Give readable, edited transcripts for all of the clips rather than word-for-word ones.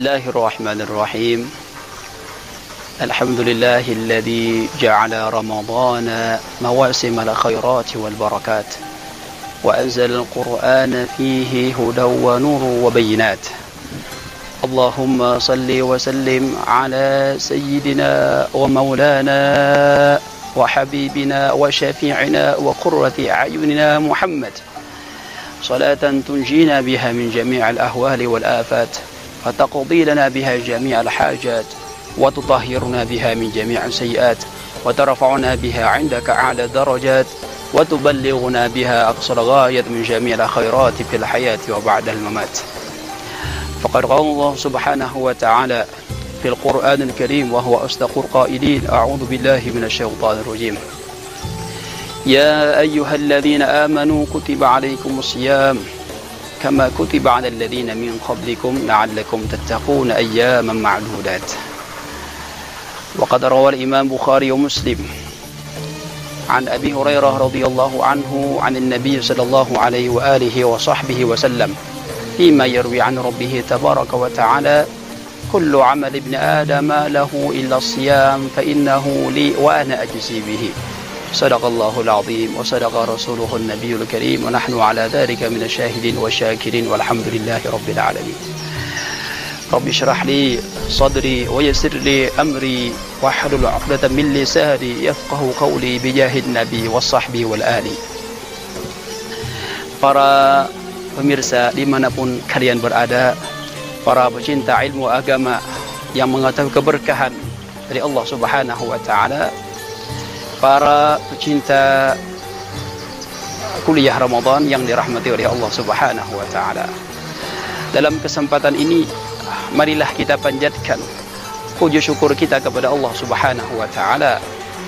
الله الرحمن الرحيم الحمد لله الذي جعل رمضان مواسم الخيرات والبركات وأنزل القرآن فيه هدى ونور وبينات اللهم صل وسلم على سيدنا ومولانا وحبيبنا وشفيعنا وقرة أعيننا محمد صلاة تنجينا بها من جميع الأهوال والآفات وتقضي لنا بها جميع الحاجات وتطهرنا بها من جميع السيئات وترفعنا بها عندك أعلى الدرجات وتبلغنا بها أقصى الغاية من جميع الخيرات في الحياة وبعد الممات. فقد قال الله سبحانه وتعالى في القرآن الكريم وهو أصدق القائلين: أعوذ بالله من الشيطان الرجيم. يا أيها الذين آمنوا كتب عليكم الصيام كما كتب على الذين من قبلكم لعلكم تتقون أياما معدودات. وقد روى الإمام بخاري ومسلم عن أبي هريرة رضي الله عنه عن النبي صلى الله عليه وآله وصحبه وسلم فيما يروي عن ربه تبارك وتعالى: كل عمل ابن آدم له إلا الصيام فإنه لي وأنا أجزي به. صدق الله العظيم وصدق رسوله النبي الكريم ونحن على ذلك من الشاهدين والشاكرين والحمد لله رب العالمين. رب اشرح لي صدري ويسر لي أمري واحلل عقدة من لساني يفقه قولي بجاه النبي والصحب والآل. Para pemirsa dimanapun kalian berada, para pecinta ilmu agama yang mengetahui keberkahan dari Allah Subhanahu wa Ta'ala, para pecinta kuliah Ramadan yang dirahmati oleh Allah Subhanahu wa Ta'ala. Dalam kesempatan ini, marilah kita panjatkan puji syukur kita kepada Allah Subhanahu wa Ta'ala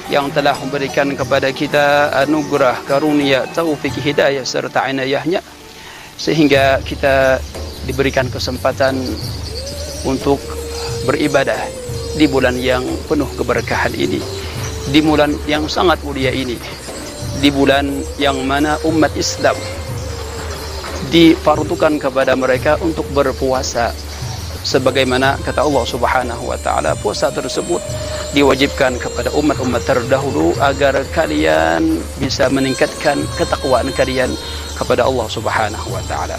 yang telah memberikan kepada kita anugerah, karunia, taufik, hidayah serta inayahnya sehingga kita diberikan kesempatan untuk beribadah di bulan yang penuh keberkahan ini, di bulan yang sangat mulia ini, di bulan yang mana umat Islam difardukan kepada mereka untuk berpuasa sebagaimana kata Allah Subhanahu wa Ta'ala, puasa tersebut diwajibkan kepada umat-umat terdahulu agar kalian bisa meningkatkan ketakwaan kalian kepada Allah Subhanahu wa Ta'ala.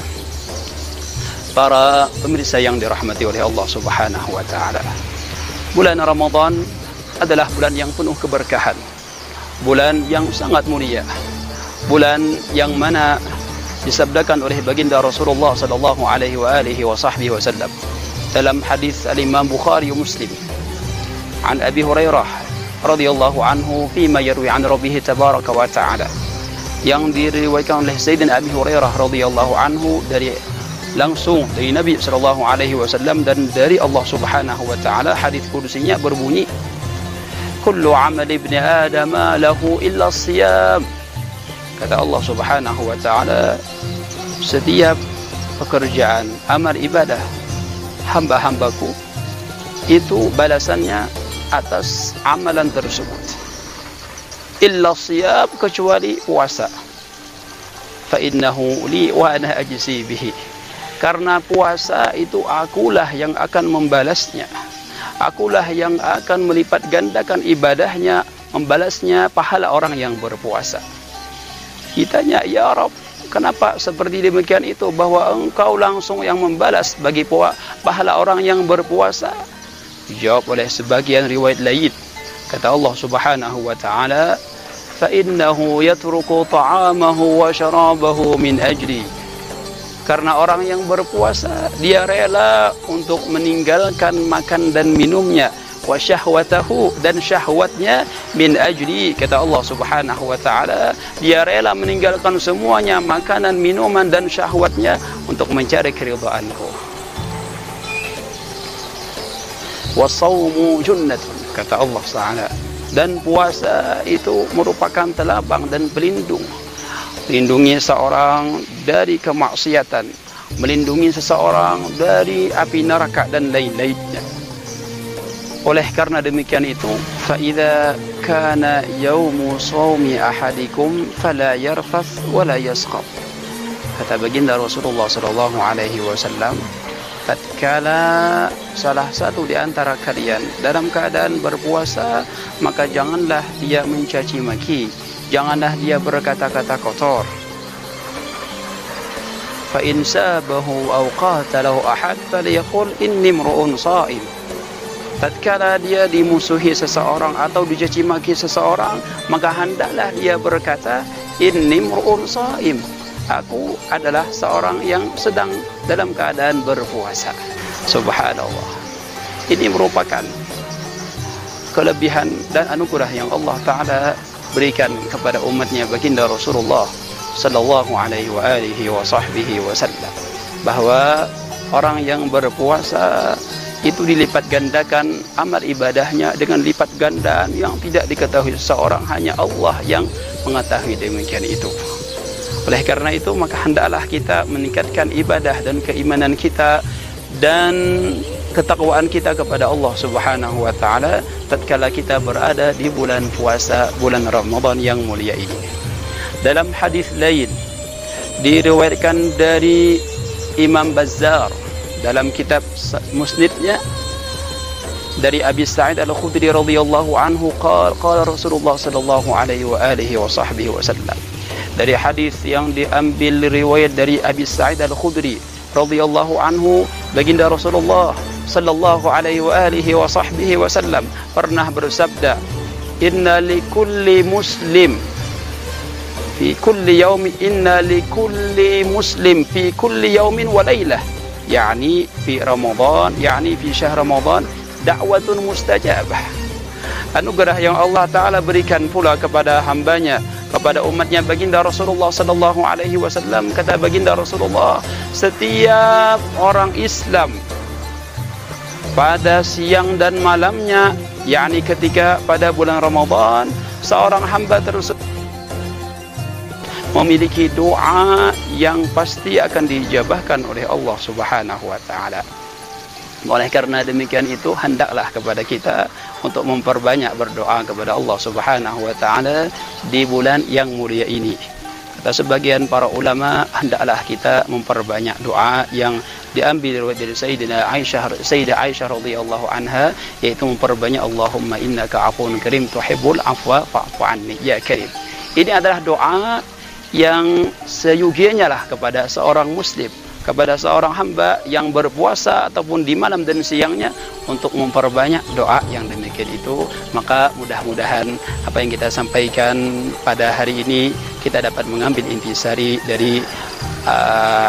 Para pemirsa yang dirahmati oleh Allah Subhanahu wa Ta'ala, bulan Ramadan adalah bulan yang penuh keberkahan, bulan yang sangat mulia, bulan yang mana disabdakan oleh baginda Rasulullah sallallahu alaihi wasallam dalam hadis al-Imam Bukhari wa Muslim an Abi Hurairah radhiyallahu anhu fima yarwi an rabbih tabaraka wa ta'ala, yang diriwayatkan oleh Sayyidina Abi Hurairah radhiyallahu anhu langsung dari Nabi sallallahu alaihi wasallam dan dari Allah Subhanahu wa Ta'ala. Hadis kudusinya berbunyi: kullu amal ibni Adam lahu illa siyam. Kata Allah Subhanahu wa Ta'ala, setiap pekerjaan amal ibadah hamba-hambaku itu balasannya atas amalan tersebut, illa siyam, kecuali puasa. Fa innahu li wa ana ajzi bihi. Karena puasa itu akulah yang akan membalasnya, akulah yang akan melipat gandakan ibadahnya, membalasnya pahala orang yang berpuasa. Kitanya, ya Rabb, kenapa seperti demikian itu, bahwa engkau langsung yang membalas bagi pahala orang yang berpuasa? Dijawab oleh sebagian riwayat lain, kata Allah Subhanahu wa Ta'ala: fa innahu yatruku ta'amahu wa syarabahu min ajli. Karena orang yang berpuasa, dia rela untuk meninggalkan makan dan minumnya, wa syahwatahu, dan syahwatnya, min ajli, kata Allah Subhanahu wa Ta'ala, dia rela meninggalkan semuanya, makanan, minuman dan syahwatnya, untuk mencari keridhaanku. Wa shaumu junnatun, kata Allah Ta'ala, dan puasa itu merupakan telabang dan pelindung, melindungi seorang dari kemaksiatan, melindungi seseorang dari api neraka dan lain-lainnya. Oleh karena demikian itu, fa idza kana yaumu shaumi ahadikum fala yarfath wala yaskhab. Kata baginda Rasulullah sallallahu alaihi wasallam, tatkala salah satu di antara kalian dalam keadaan berpuasa, maka janganlah dia mencaci maki, janganlah dia berkata-kata kotor. Fa in sabahu aw qatalahu ahad falyaqul inni imru'un sha'im. Tatkala dia dimusuhi seseorang atau dicaci maki seseorang, maka hendaklah dia berkata, inni imru'un sha'im, aku adalah seorang yang sedang dalam keadaan berpuasa. Subhanallah. Ini merupakan kelebihan dan anugerah yang Allah Ta'ala berikan kepada umatnya baginda Rasulullah sallallahu alaihi wa alihi wa sahbihi wasallam, bahwa orang yang berpuasa itu dilipat gandakan amal ibadahnya dengan lipat gandaan yang tidak diketahui seseorang, hanya Allah yang mengetahui demikian itu. Oleh karena itu, maka hendaklah kita meningkatkan ibadah dan keimanan kita dan ketakwaan kita kepada Allah Subhanahu wa taala tatkala kita berada di bulan puasa, bulan Ramadan yang mulia ini. Dalam hadis lain diriwayatkan dari Imam Bazzar dalam kitab Musnidnya dari Abi Sa'id Al-Khudri radhiyallahu anhu, qala Rasulullah sallallahu alaihi wa alihi wa sahbihi wasallam. Dari hadis yang diambil riwayat dari Abi Sa'id Al-Khudri radhiyallahu anhu, baginda Rasulullah sallallahu alaihi wa alihi wa sahbihi wasallam pernah bersabda, inna likulli muslim fi kulli yaumin, inna likulli muslim fi kulli yaumin wa lailah, yakni fi Ramadan, yakni fi syahr Ramadan, da'watun mustajabah. Anugerah yang Allah Ta'ala berikan pula kepada hambanya, kepada umatnya baginda Rasulullah sallallahu alaihi wasallam. Kata baginda Rasulullah, setiap orang Islam pada siang dan malamnya, yakni ketika pada bulan Ramadan, seorang hamba tersebut memiliki doa yang pasti akan dijabahkan oleh Allah Subhanahu wa taala. Oleh karena demikian itu, hendaklah kepada kita untuk memperbanyak berdoa kepada Allah Subhanahu wa taala di bulan yang mulia ini. Kata sebagian para ulama, hendaklah kita memperbanyak doa yang diambil dari Sayyidah Aisyah radhiyallahu anha, yaitu memperbanyak Allahumma innaka afuwun karim tuhibbul afwa fa'fu anni ya karim. Ini adalah doa yang seyogianya lah kepada seorang muslim, kepada seorang hamba yang berpuasa ataupun di malam dan siangnya, untuk memperbanyak doa yang demikian itu. Maka mudah-mudahan apa yang kita sampaikan pada hari ini kita dapat mengambil intisari dari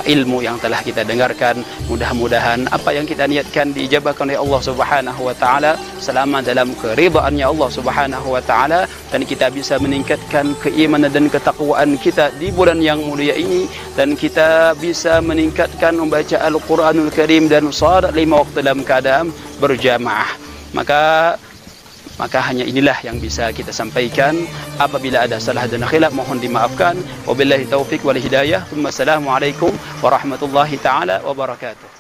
ilmu yang telah kita dengarkan. Mudah-mudahan apa yang kita niatkan diijabahkan oleh Allah Subhanahu wa taala selama dalam keridhaannya Allah Subhanahu wa taala, dan kita bisa meningkatkan keimanan dan ketakwaan kita di bulan yang mulia ini, dan kita bisa meningkatkan membaca Al-Qur'anul Karim dan salat 5 waktu dalam keadaan berjamaah. Maka hanya inilah yang bisa kita sampaikan. Apabila ada salah dan khilaf, mohon dimaafkan. Wabillahi taufiq wal hidayah. Wassalamualaikum warahmatullahi taala wabarakatuh.